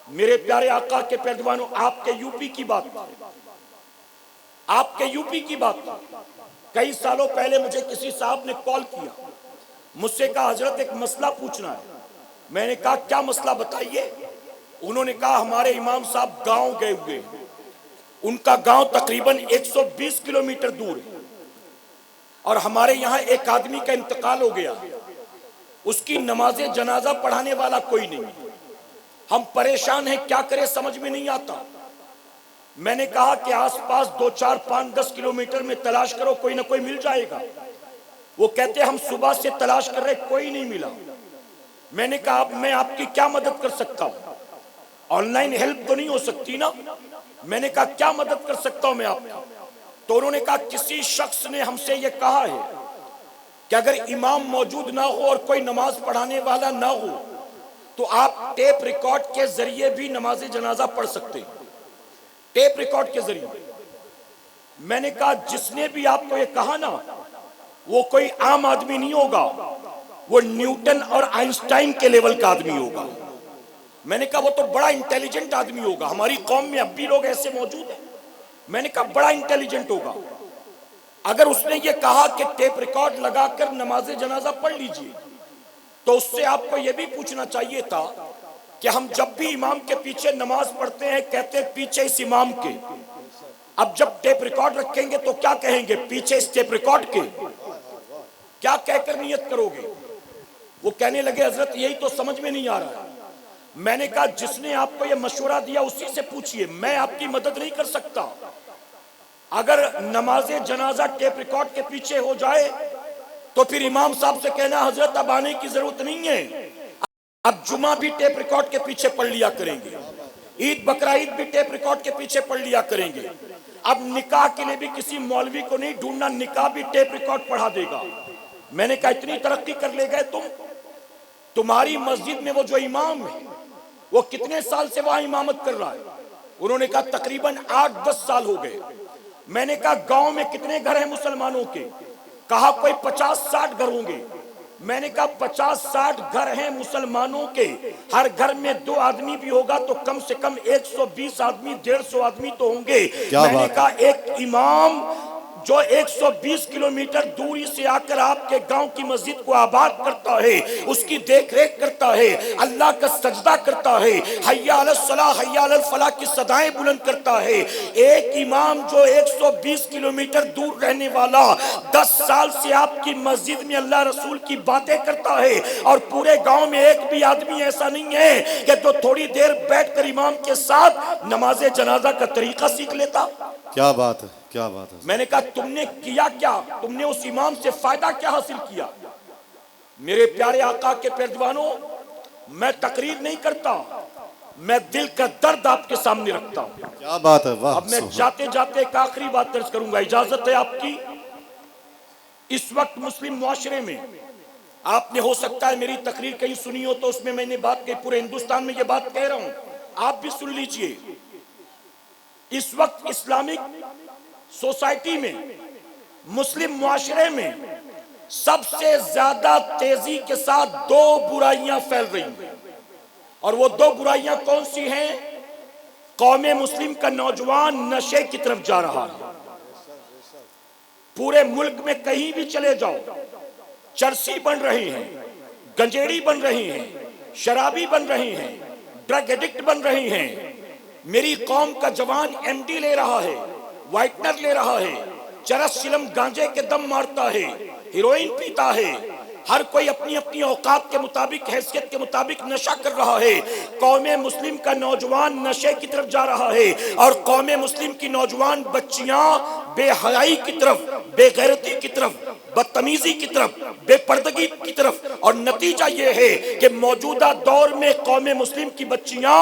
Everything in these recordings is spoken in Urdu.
میرے پیارے آقا کے پہلوانوں، آپ کے یو پی کی بات، آپ کے یو پی کی بات، کئی سالوں پہلے مجھے کسی صاحب نے کال کیا، مجھ سے کہا حضرت ایک مسئلہ پوچھنا ہے۔ میں نے کہا کیا مسئلہ بتائیے۔ انہوں نے کہا ہمارے امام صاحب گاؤں گئے ہوئے ہیں، ان کا گاؤں تقریباً 120 کلومیٹر دور ہے، اور ہمارے یہاں ایک آدمی کا انتقال ہو گیا، اس کی نماز جنازہ پڑھانے والا کوئی نہیں، ہم پریشان ہیں، کیا کرے سمجھ میں نہیں آتا۔ میں نے کہا کہ آس پاس 2 4 5 10 کلومیٹر میں تلاش کرو، کوئی نہ کوئی مل جائے گا۔ وہ کہتے ہم صبح سے تلاش کر رہے، کوئی نہیں ملا۔ میں نے کہا میں آپ کی کیا مدد کر سکتا ہوں؟ آن لائن ہیلپ تو نہیں ہو سکتی نا؟ میں نے کہا کیا مدد کر سکتا ہوں میں آپ کی؟ تو انہوں نے کہا کسی شخص نے ہم سے یہ کہا ہے کہ اگر امام موجود نہ ہو اور کوئی نماز پڑھانے والا نہ ہو تو آپ ٹیپ ریکارڈ کے ذریعے بھی نماز جنازہ پڑھ سکتے ہیں، ٹیپ ریکارڈ کے ذریعے۔ میں نے کہا جس نے بھی آپ کو یہ کہا نا، وہ کوئی عام آدمی نہیں ہوگا، وہ نیوٹن اور آئنسٹائن کے لیول کا آدمی ہوگا۔ میں نے کہا وہ تو بڑا انٹیلیجنٹ آدمی ہوگا، ہماری قوم میں اب بھی لوگ ایسے موجود ہیں۔ میں نے کہا بڑا انٹیلیجنٹ ہوگا۔ اگر اس نے یہ کہا کہ ٹیپ ریکارڈ لگا کر نماز جنازہ پڑھ لیجئے، تو اس سے آپ کو یہ بھی پوچھنا چاہیے تھا کہ ہم جب بھی امام کے پیچھے نماز پڑھتے ہیں کہتے ہیں پیچھے اس امام کے، اب جب ٹیپ ریکارڈ رکھیں گے تو کیا کہیں گے؟ پیچھے اس ٹیپ ریکارڈ کے۔ کیا کہہ کر نیت کرو گے؟ وہ کہنے لگے حضرت یہی تو سمجھ میں نہیں آ رہا۔ میں نے کہا جس نے آپ کو یہ مشورہ دیا اسی سے پوچھئے، میں آپ کی مدد نہیں کر سکتا۔ اگر نماز جنازہ ٹیپ ریکارڈ کے پیچھے ہو جائے تو پھر امام صاحب سے کہنا حضرت اب آنے کی ضرورت نہیں ہے، اب جمعہ بھی ٹیپ ریکارڈ کے پیچھے پڑھ لیا کریں گے، عید بقرہ عید بھی ٹیپ ریکارڈ کے پیچھے پڑھ لیا کریں گے، اب نکاح کے لیے بھی کسی مولوی کو نہیں ڈھونڈنا، نکاح بھی ٹیپ ریکارڈ پڑھا دے گا۔ میں نے کہا اتنی ترقی کر لے گئے تم؟ تمہاری مسجد میں وہ جو امام ہے وہ کتنے سال سے وہاں امامت کر رہا ہے؟ انہوں نے کہا تقریباً 8-10 سال ہو گئے۔ میں نے کہا گاؤں میں کتنے گھر ہیں مسلمانوں کے؟ کہا کوئی 50-60 گھر ہوں گے۔ میں نے کہا 50-60 گھر ہیں مسلمانوں کے، ہر گھر میں 2 آدمی بھی ہوگا تو کم سے کم 120 آدمی 150 آدمی تو ہوں گے۔ میں نے کہا ایک امام جو 120 کلومیٹر دوری سے آ کر آپ کے گاؤں کی مسجد کو آباد کرتا ہے، اس کی دیکھ ریکھ کرتا ہے، اللہ کا سجدہ کرتا ہے، حی علی الصلاۃ حی علی الفلاح کی صدائیں بلند کرتا ہے، ایک امام جو 120 کلومیٹر دور رہنے والا 10 سال سے آپ کی مسجد میں اللہ رسول کی باتیں کرتا ہے، اور پورے گاؤں میں ایک بھی آدمی ایسا نہیں ہے کہ تو تھوڑی دیر بیٹھ کر امام کے ساتھ نماز جنازہ کا طریقہ سیکھ لیتا۔ کیا بات ہے، کیا بات ہے۔ میں نے کہا تم نے کیا کیا؟ تم نے اس امام سے فائدہ کیا حاصل کیا؟ میرے پیارے آقا کے پیروانوں، میں تقریر نہیں کرتا، میں دل کا درد آپ کے سامنے رکھتا ہوں۔ کیا بات ہے، واہ۔ اب میں جاتے جاتے ایک آخری بات درج کروں گا، اجازت ہے آپ کی؟ اس وقت مسلم معاشرے میں آپ نے ہو سکتا ہے میری تقریر کہیں سنی ہو تو اس میں نے بات کہی، پورے ہندوستان میں یہ بات کہہ رہا ہوں، آپ بھی سن لیجئے۔ اس وقت اسلامک سوسائٹی میں، مسلم معاشرے میں سب سے زیادہ تیزی کے ساتھ 2 برائیاں پھیل رہی ہیں، اور وہ 2 برائیاں کون سی ہیں؟ قوم مسلم کا نوجوان نشے کی طرف جا رہا ہے۔ پورے ملک میں کہیں بھی چلے جاؤ، چرسی بن رہے ہیں، گنجیڑی بن رہے ہیں، شرابی بن رہے ہیں، ڈرگ ایڈکٹ بن رہے ہیں۔ میری قوم کا جوان ایم ڈی لے رہا ہے، وائٹنر لے رہا ہے، چرس چلم گانجے کے دم مارتا ہے، ہیروئن پیتا ہے، ہر کوئی اپنی اپنی اوقات کے مطابق، حیثیت کے مطابق نشہ کر رہا ہے۔ قوم مسلم کا نوجوان نشے کی طرف جا رہا ہے، اور قوم مسلم کی نوجوان بچیاں بے حیائی کی طرف، بے غیرتی کی طرف، بدتمیزی کی طرف، بے پردگی کی طرف۔ اور نتیجہ یہ ہے کہ موجودہ دور میں قوم مسلم کی بچیاں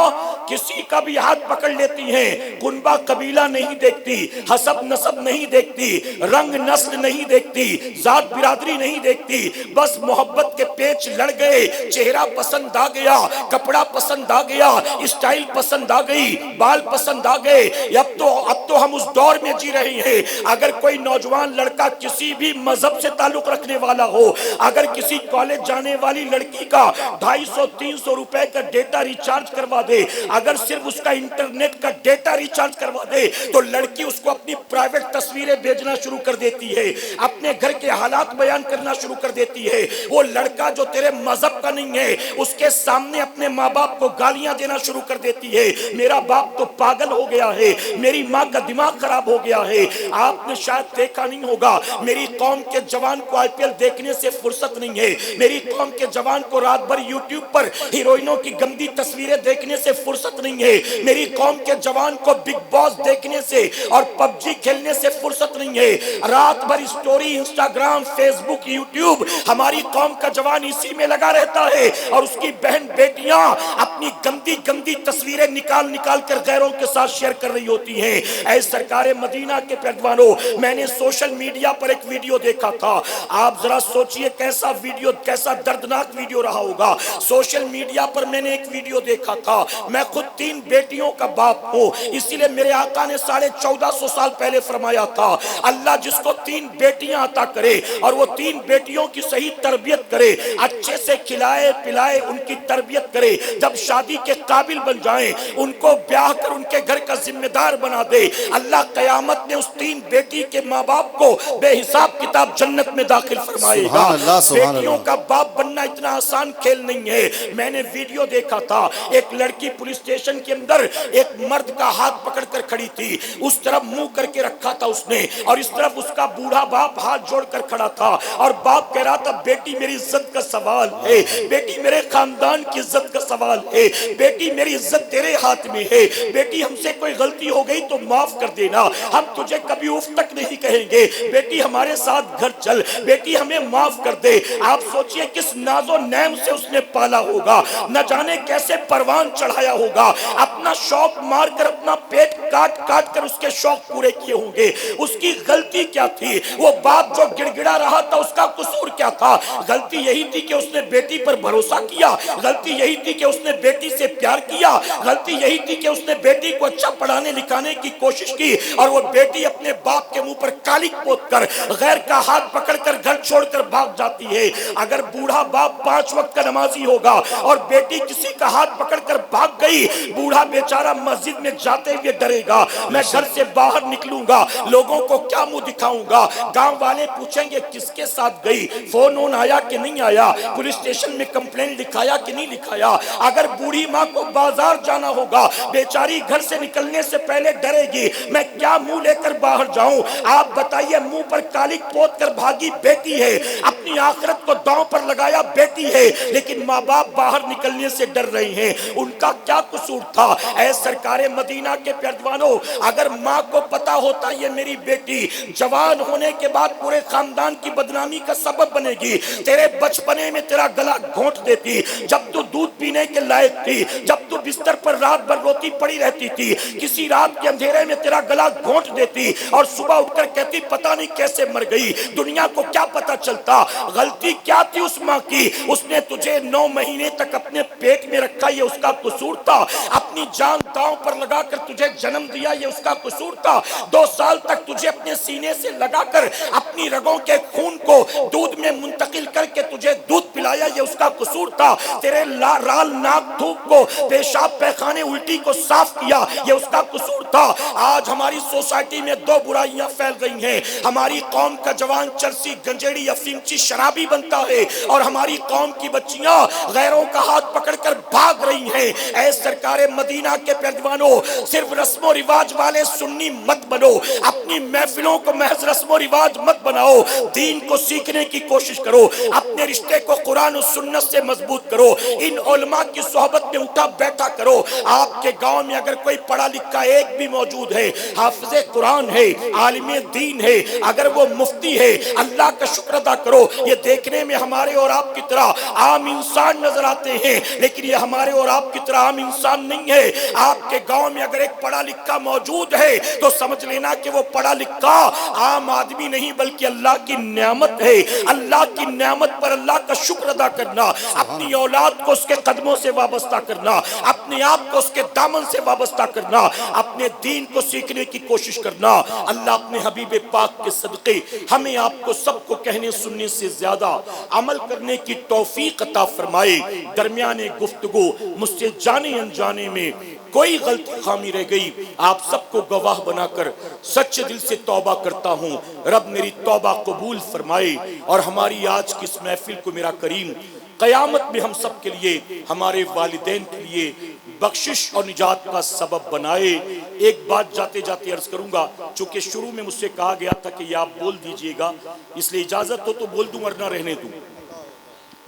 کسی کا بھی ہاتھ پکڑ لیتی ہیں، کنبہ قبیلہ نہیں دیکھتی، حسب نسب نہیں دیکھتی، رنگ نسل نہیں دیکھتی، ذات برادری نہیں دیکھتی، بس محبت کے پیچ لڑ گئے، چہرہ پسند آ گیا، کپڑا پسند آ گیا، اسٹائل پسند آ گئی، بال پسند آ گئے۔ اب تو ہم اس دور میں جی رہے ہیں، اگر کوئی نوجوان لڑکا کسی بھی مذہب مذہب سے تعلق رکھنے والا ہو، اگر کسی کالج جانے والی لڑکی کا 250-300 روپے کا ڈیٹا ریچارج کروا دے، اگر صرف اس کا انٹرنیٹ کا ڈیٹا ریچارج کروا دے تو لڑکی اس کو اپنی پرائیویٹ تصویریں بھیجنا شروع کر دیتی ہے، اپنے گھر کے حالات بیان کرنا شروع کر دیتی ہے۔ وہ لڑکا جو تیرے مذہب کا نہیں ہے اس کے سامنے اپنے ماں باپ کو گالیاں دینا شروع کر دیتی ہے، میرا باپ تو پاگل ہو گیا ہے، میری ماں کا دماغ خراب ہو گیا ہے۔ آپ نے شاید دیکھا نہیں ہوگا، میری قوم کے جوان کو IPL دیکھنے سے فرصت نہیں ہے، میری قوم کے جوان کو رات بھر یوٹیوب پر ہیروئنوں کی گندی تصویریں دیکھنے سے فرصت نہیں ہے، میری قوم کے جوان کو بگ باس دیکھنے سے اور PUBG کھیلنے سے فرصت نہیں ہے۔ رات بھر اسٹوری، انسٹاگرام، فیس بک، یوٹیوب، ہماری قوم کا جوان اسی میں لگا رہتا ہے، اور اس کی بہن بیٹیاں اپنی گندی گندی تصویریں نکال نکال کر غیروں کے ساتھ شیئر کر رہی ہوتی ہیں۔ اے سرکار مدینہ کے پیروانوں، میں نے سوشل میڈیا پر ایک ویڈیو دیکھا تھا، آپ ذرا سوچئے کیسا ویڈیو، کیسا دردناک ویڈیو رہا ہوگا۔ سوشل میڈیا پر میں نے ایک ویڈیو دیکھا تھا، میں خود 3 بیٹیوں کا باپ ہوں، اسی لئے میرے آقا نے 1450 سال پہلے فرمایا تھا، اللہ جس کو 3 بیٹیاں عطا کرے اور وہ 3 بیٹیوں کی صحیح تربیت کرے، اچھے سے کھلائے پلائے، ان کی تربیت کرے، جب شادی کے قابل بن جائیں ان کو بیاہ کر ان کے گھر کا ذمہ دار بنا دے، اللہ قیامت میں اس 3 بیٹی کے ماں باپ کو بے حساب کتاب جنت میں داخل فرمائے گا۔ سبحان اللہ، سبحان بیٹیوں اللہ۔ کا باپ بننا اتنا آسان کھیل نہیں ہے۔ میں نے ویڈیو دیکھا تھا، ایک لڑکی پولیس اسٹیشن کے اندر ایک مرد کا ہاتھ پکڑ کر کھڑی تھی، اس طرف منہ کر کے رکھا تھا اس نے، اور اس طرف اس کا بوڑھا باپ ہاتھ جوڑ کر کھڑا تھا، اور باپ کہہ رہا تھا بیٹی میری عزت کا سوال ہے، بیٹی میرے خاندان کی عزت کا سوال ہے، بیٹی میری عزت تیرے ہاتھ میں ہے، بیٹی ہم سے کوئی غلطی ہو گئی تو معاف کر دینا، ہم تجھے کبھی اف تک نہیں کہیں گے، بیٹی ہمارے ساتھ گھر چل، بیٹی ہمیں معاف کر دے۔ آپ سوچئے کس ناز و نعم سے اس نے پالا ہوگا، نہ جانے کیسے پروان چڑھایا ہوگا، اپنا شوق مار کر، اپنا پیٹ کاٹ کاٹ کر اس کے شوق پورے کیے ہوں گے۔ اس کی غلطی کیا تھی؟ وہ باپ جو گڑ گڑا رہا تھا اس کا قصور کیا تھا؟ غلطی یہی تھی کہ اس نے بیٹی پر بھروسہ کیا، غلطی یہی تھی کہ اس نے بیٹی سے پیار کیا، غلطی یہی تھی کہ اس نے بیٹی کو اچھا پڑھانے لکھانے کی کوشش کی، اور وہ بیٹی اپنے باپ کے منہ پر کالک پوت کر غیر کا ہاتھ پکڑ کر گھر چھوڑ کر بھاگ جاتی ہے۔ اگر بوڑھا باپ 5 وقت کا نمازی ہوگا اور بیٹی کسی کا ہاتھ پکڑ کر بھاگ گئی، بوڑھا بیچارہ مسجد میں جاتے ہوئے ڈرے گا، میں گھر سے باہر نکلوں گا، لوگوں کو کیا منہ دکھاؤں گا، گاؤں والے پوچھیں گے کس کے ساتھ گئی، فون آیا کہ نہیں آیا، پولیس اسٹیشن میں کمپلین لکھایا کہ نہیں لکھایا۔ اگر بوڑھی ماں کو بازار جانا ہوگا، بیچاری گھر سے نکلنے سے پہلے ڈرے گی، میں کیا منہ لے کر باہر جاؤں۔ آپ بتائیے، منہ پر کالک پوت کر بھاگی بیٹی ہے، اپنی آخرت کو داؤں پر لگایا بیٹی ہے، لیکن ماں باپ باہر نکلنے سے ڈر رہے ہیں، ان کا کیا قصور تھا؟ اے سرکار مدینہ کے پیروانوں، اگر ماں کو پتا ہوتا یہ میری بیٹی جوان ہونے کے بعد پورے خاندان کی بدنامی کا سبب بنے گی، تیرے بچپنے میں تیرا گلا گھونٹ دیتی، جب تو دودھ پینے کے لائق تھی، جب تو بستر پر رات بھر روتی پڑی رہتی تھی، کسی رات کے اندھیرے میں تیرا گلا گھونٹ دیتی، اور صبح اٹھ کر کہتی پتہ نہیں کیسے مر گئی، دنیا کو کیا پتا چلتا۔ غلطی کیا تھی اس ماں کی؟ اس نے تجھے 9 مہینے تک اپنے پیٹ میں رکھا، یہ اس کا قصور تھا۔ اپنی جان داؤں پر لگا کر تجھے جنم دیا، یہ اس کا قصور تھا۔ 2 سال تک تجھے اپنے سینے سے لگا کر اپنی رگوں کے خون کو دودھ میں منتقل کر کے تجھے دودھ پلایا، یہ اس کا قصور تھا۔ تیرے رال ناک تھوک کو، پیشاب پیخانے الٹی کو صاف کیا، یہ اس کا قصور تھا۔ آج ہماری سوسائٹی میں 2 برائیاں پھیل رہی ہیں، ہماری قوم کا جوان چرسی، گنجیڑی، افیمچی، شرابی بنتا ہے، اور ہماری قوم کی بچیاں غیروں کا ہاتھ پکڑ کر بھاگ رہی ہیں۔ اے سرکار مدینہ کے پیروانوں، صرف رسم و رواج والے سنی مت بنو، اپنی محفلوں کو محض رسم و رواج مت بناؤ، دین کو سیکھنے کی کوشش کرو، اپنے رشتے کو قرآن و سنت سے مضبوط کرو، ان علماء کی صحبت میں اٹھا بیٹھا کرو۔ آپ کے گاؤں میں اگر کوئی پڑھا لکھا ایک بھی موجود ہے، حافظ قرآن ہے، عالم دین ہے، اگر وہ مفتی ہے، اللہ کا شکر ادا کرو، یہ دیکھنے میں ہمارے اور آپ کی طرح عام انسان نظر آتے ہیں، لیکن یہ ہمارے اور آپ کی طرح عام انسان نہیں ہے۔ آپ کے گاؤں میں اگر ایک پڑھا لکھا موجود ہے تو سمجھ لینا کہ وہ پڑھا لکھا عام آدمی نہیں بلکہ اللہ کی نعمت ہے۔ اللہ کی نعمت پر اللہ کا شکر ادا کرنا، اپنی اولاد کو اس کے قدموں سے وابستہ کرنا، اپنے آپ کو اس کے دامن سے وابستہ کرنا، اپنے دین کو سیکھنے کی کوشش کرنا۔ اللہ اپنے حبیب پاک کے صدقے ہمیں آپ کو سب کو کہنے سننے سے زیادہ عمل کرنے کی توفیق عطا فرمائے۔ درمیان گفتگو مجھ سے جانے انجانے میں کوئی غلطی خامی رہ گئی، آپ سب کو گواہ بنا کر سچے دل سے توبہ کرتا ہوں۔ رب میری توبہ قبول فرمائے اور ہماری آج کی اس محفل کو میرا کریم قیامت میں ہم سب کے لیے، ہمارے والدین کے لیے بخشش اور نجات کا سبب بنائے۔ ایک بات جاتے جاتے عرض کروں گا، چونکہ شروع میں مجھ سے کہا گیا تھا کہ یہ آپ بول دیجئے گا، اس لیے اجازت ہو تو بول دوں ورنہ رہنے دوں۔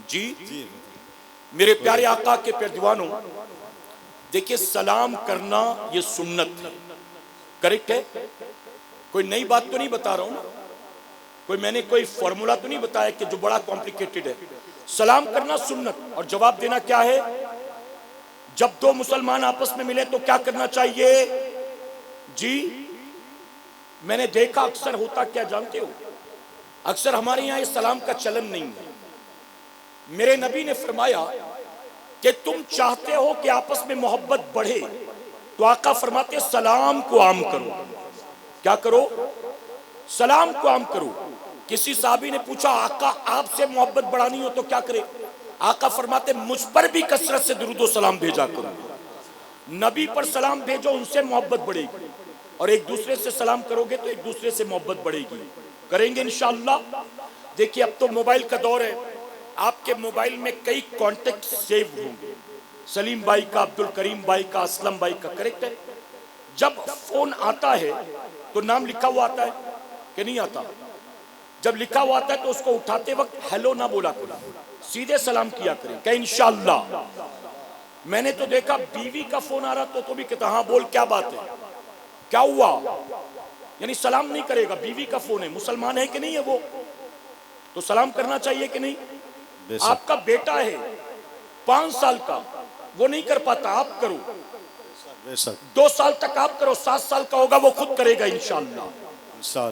جی میرے پیارے آقا کے پیردوانوں، دیکھیں سلام کرنا یہ سنت ہے، کریکٹ ہے؟ کوئی نئی بات تو نہیں بتا رہا ہوں، کوئی میں نے کوئی فارمولا تو نہیں بتایا کہ جو بڑا کمپلیکیٹڈ ہے۔ سلام کرنا سنت، اور جواب دینا کیا ہے؟ جب دو مسلمان آپس میں ملے تو کیا کرنا چاہیے؟ جی میں نے دیکھا اکثر ہوتا کیا جانتے ہو، اکثر ہمارے یہاں اس سلام کا چلن نہیں ہے۔ میرے نبی نے فرمایا کہ تم چاہتے ہو کہ آپس میں محبت بڑھے تو آقا فرماتے سلام کو عام کرو۔ کیا کرو؟ سلام کو عام کرو۔ کسی صحابی نے پوچھا آقا آپ سے محبت بڑھانی ہو تو کیا کرے؟ آقا فرماتے مجھ پر بھی کثرت سے درود و سلام بھیجا کرو۔ نبی پر سلام بھیجو، ان سے محبت بڑھے گی، اور ایک دوسرے سے سلام کرو گے تو ایک دوسرے سے محبت بڑھے گی۔ کریں گے انشاءاللہ۔ دیکھیے اب تو موبائل کا دور ہے، آپ کے موبائل میں کئی کانٹیکٹ سیو ہوں گے، سلیم بھائی کا، عبد الکریم بھائی کا، اسلم بھائی کا، کریکٹ ہے؟ جب فون آتا ہے تو نام لکھا ہوا آتا ہے کہ نہیں آتا؟ جب لکھا ہوا آتا ہے تو اس کو اٹھاتے وقت ہیلو نہ بولا کریں، سیدھے سلام کیا کریں کہ انشاءاللہ۔ میں نے تو دیکھا بیوی کا فون آ رہا تو بھی کہتا ہاں بول کیا بات ہے، کیا ہوا؟ یعنی سلام نہیں کرے گا، بیوی کا فون ہے، مسلمان ہے کہ نہیں ہے وہ؟ تو سلام کرنا چاہیے کہ نہیں؟ آپ کا بیٹا ہے 5 سال کا، وہ نہیں کر پاتا، آپ کرو۔ 2 سال تک آپ کرو، 7 سال کا ہوگا وہ خود کرے گا انشاءاللہ۔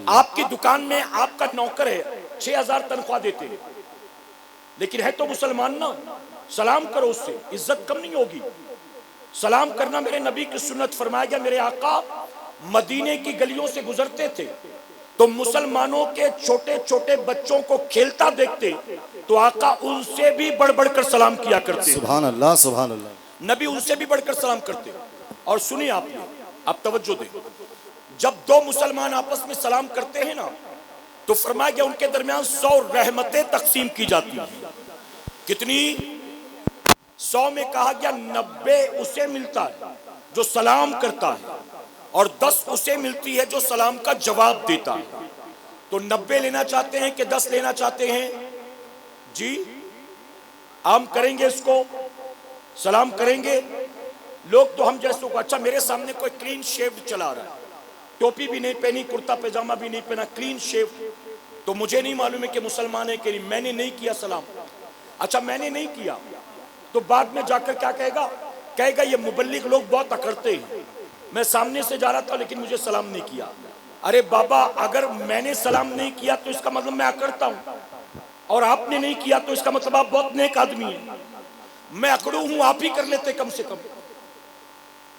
آپ کی دکان میں آپ کا نوکر ہے، 6000 تنخواہ دیتے ہیں، لیکن ہے تو مسلمان نا، سلام کرو اس سے، عزت کم نہیں ہوگی۔ سلام کرنا میرے نبی کی سنت، فرمایا گیا میرے آقا مدینے کی گلیوں سے گزرتے تھے تو مسلمانوں کے چھوٹے چھوٹے بچوں کو کھیلتا دیکھتے تو آقا ان سے بھی بڑھ بڑھ کر سلام کیا کرتے۔ سبحان اللہ سبحان اللہ۔ نبی ان سے بھی بڑھ کر سلام کرتے۔ اور سنیے آپ توجہ دیں، جب 2 مسلمان آپس میں سلام کرتے ہیں نا تو فرمایا گیا ان کے درمیان 100 رحمتیں تقسیم کی جاتی ہیں۔ کتنی؟ 100 میں کہا گیا 90 اسے ملتا ہے جو سلام کرتا ہے اور 10 اسے ملتی ہے جو سلام کا جواب دیتا ہے۔ تو 90 لینا چاہتے ہیں کہ 10 لینا چاہتے ہیں؟ جی عام کریں گے اس کو، سلام کریں گے؟ لوگ تو ہم جیسوں کو، اچھا میرے سامنے کوئی کلین شیوڈ چلا رہا ہے، ٹوپی بھی نہیں پہنی، کرتا پیجامہ بھی نہیں پہنا، کلین شیوڈ، تو مجھے نہیں معلوم ہے کہ مسلمان ہے کہ نہیں، میں نے نہیں کیا سلام۔ اچھا میں نے نہیں کیا تو بعد میں جا کر کیا کہے گا؟ کہے گا یہ مبلغ لوگ بہت اکڑتے ہیں، میں سامنے سے جا رہا تھا لیکن مجھے سلام نہیں کیا۔ ارے بابا اگر میں نے سلام نہیں کیا تو اس کا مطلب میں اکڑتا ہوں، اور آپ نے نہیں کیا تو اس کا مطلب آپ بہت نیک آدمی ہیں۔ میں اکڑوں ہوں، آپ ہی کر لیتے کم سے کم۔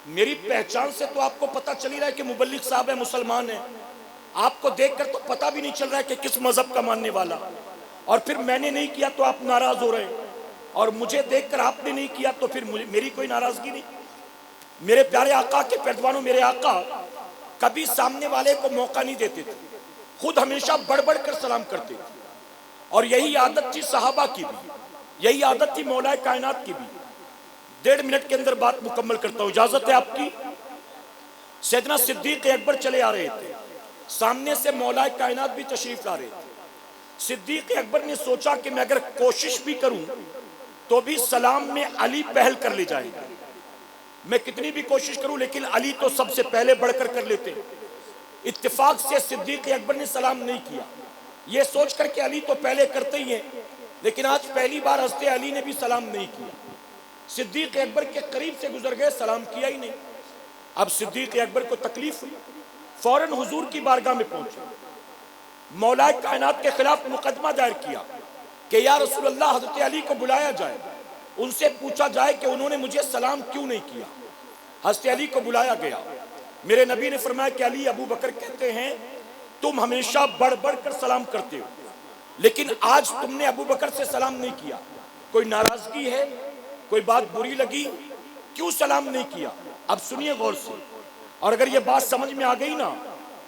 میری پہچان سے تو آپ کو پتہ چل ہی رہا ہے کہ مبلغ صاحب ہے، مسلمان ہے، آپ کو دیکھ کر تو پتہ بھی نہیں چل رہا ہے کہ کس مذہب کا ماننے والا، اور پھر میں نے نہیں کیا تو آپ ناراض ہو رہے ہیں، اور مجھے دیکھ کر آپ نے نہیں کیا تو پھر میری کوئی ناراضگی نہیں۔ میرے پیارے آقا کے پیروانوں، میرے آقا کبھی سامنے والے کو موقع نہیں دیتے تھے، خود ہمیشہ بڑھ بڑھ کر سلام کرتے تھے، اور یہی عادت تھی صحابہ کی بھی، یہی عادت تھی مولا کائنات کی بھی۔ 1.5 منٹ کے اندر بات مکمل کرتا ہوں، اجازت ہے آپ کی؟ سیدنا صدیق اکبر چلے آ رہے تھے، سامنے سے مولا کائنات بھی تشریف لا رہے تھے۔ صدیق اکبر نے سوچا کہ میں اگر کوشش بھی کروں تو بھی سلام میں علی پہل کر لے جائے گا، میں کتنی بھی کوشش کروں لیکن علی تو سب سے پہلے بڑھ کر لیتے۔ اتفاق سے صدیق اکبر نے سلام نہیں کیا، یہ سوچ کر کہ علی تو پہلے کرتے ہی ہیں، لیکن آج پہلی بار حضرت علی نے بھی سلام نہیں کیا۔ صدیق اکبر کے قریب سے گزر گئے، سلام کیا ہی نہیں۔ اب صدیق اکبر کو تکلیف ہوئی، فوراً حضور کی بارگاہ میں پہنچے، مولا کائنات کے خلاف مقدمہ دائر کیا کہ یا رسول اللہ حضرت علی کو بلایا جائے، ان سے پوچھا جائے کہ انہوں نے مجھے سلام کیوں نہیں کیا۔ حضرت علی کو بلایا گیا، میرے نبی نے فرمایا کہ علی ابو بکر کہتے ہیں تم ہمیشہ بڑھ بڑھ کر سلام کرتے ہو، لیکن آج تم نے ابو بکر سے سلام نہیں کیا، کوئی ناراضگی ہے، کوئی بات بری لگی، کیوں سلام نہیں کیا؟ اب سنیے غور سے، اور اگر یہ بات سمجھ میں آ گئی نا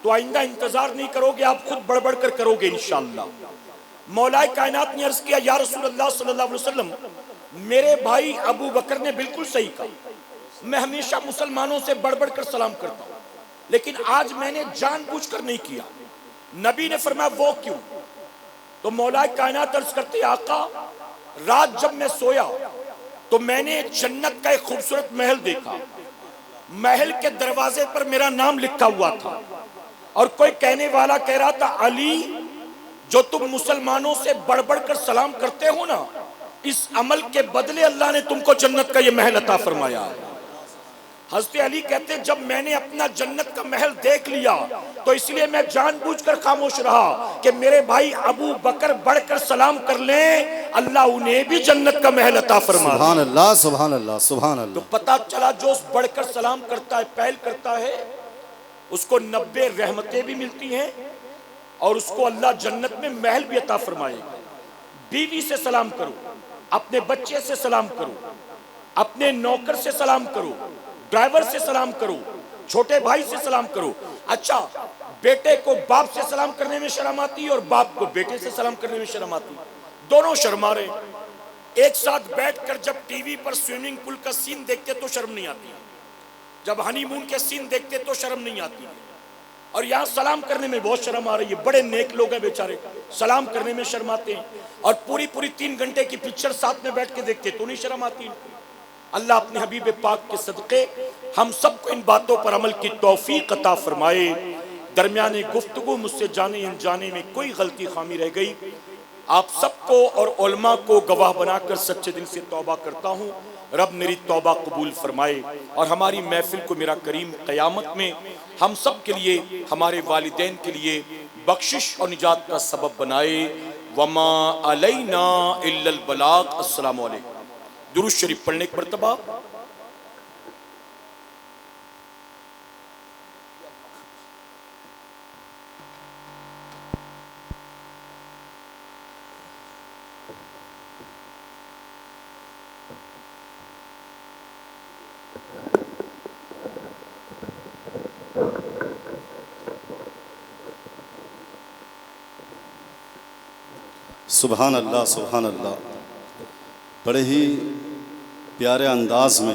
تو آئندہ انتظار نہیں کرو گے، آپ خود بڑھ بڑھ کر کرو گے انشاءاللہ۔ مولا کائنات نے عرض کیا یا رسول اللہ صلی اللہ علیہ وسلم، میرے بھائی ابو بکر نے بالکل صحیح کہا، میں ہمیشہ مسلمانوں سے بڑھ بڑھ کر سلام کرتا ہوں، لیکن آج میں نے جان بوجھ کر نہیں کیا۔ نبی نے فرمایا وہ کیوں؟ تو مولا کائنات عرض کرتے آقا، رات جب میں سویا تو میں نے جنت کا ایک خوبصورت محل دیکھا، محل کے دروازے پر میرا نام لکھا ہوا تھا، اور کوئی کہنے والا کہہ رہا تھا علی جو تم مسلمانوں سے بڑھ بڑھ کر سلام کرتے ہو نا، اس عمل کے بدلے اللہ نے تم کو جنت کا یہ محل عطا فرمایا۔ حضرت علی کہتے جب میں نے اپنا جنت کا محل دیکھ لیا تو اس لیے میں جان بوجھ کر خاموش رہا کہ میرے بھائی ابو بکر بڑھ کر سلام کر لیں، اللہ انہیں بھی جنت کا محل عطا فرما دے۔ سبحان اللہ سبحان اللہ سبحان تو اللہ۔ پتہ چلا جو اس بڑھ کر سلام کرتا ہے، پہل کرتا ہے، اس کو 90 رحمتیں بھی ملتی ہیں اور اس کو اللہ جنت میں محل بھی عطا فرمائے گا۔ بیوی سے سلام کرو، اپنے بچے سے سلام کرو، اپنے نوکر سے سلام کرو، ڈرائیور سے سلام کرو، چھوٹے بھائی سے سلام کرو۔ اچھا، بیٹے کو باپ سے سلام کرنے میں شرم آتی ہے اور باپ کو بیٹے سے سلام کرنے میں شرم آتی ہے، دونوں شرما رہے ہیں۔ ایک ساتھ بیٹھ کر جب ٹی وی پر سوئمنگ پول کا سین دیکھتے تو شرم نہیں آتی، جب ہنی مون کے سین دیکھتے تو شرم نہیں آتی، اور یہاں سلام کرنے میں بہت شرم آ رہی ہے۔ بڑے نیک لوگ ہیں بیچارے، سلام کرنے میں شرم آتے ہیں، اور پوری 3 گھنٹے کی پکچر ساتھ میں بیٹھ کے دیکھتے تو نہیں شرم آتی۔ اللہ اپنے حبیب پاک کے صدقے ہم سب کو ان باتوں پر عمل کی توفیق عطا فرمائے۔ درمیان گفتگو مجھ سے جانے انجانے میں کوئی غلطی خامی رہ گئی، آپ سب کو اور علماء کو گواہ بنا کر سچے دل سے توبہ کرتا ہوں، رب میری توبہ قبول فرمائے اور ہماری محفل کو میرا کریم قیامت میں ہم سب کے لیے، ہمارے والدین کے لیے بخشش اور نجات کا سبب بنائے۔ وما علینا الا البلاغ۔ السلام علیکم۔ درود شریف پڑھنے ایک مرتبہ۔ سبحان اللہ سبحان اللہ۔ بڑے ہی پیارے انداز میں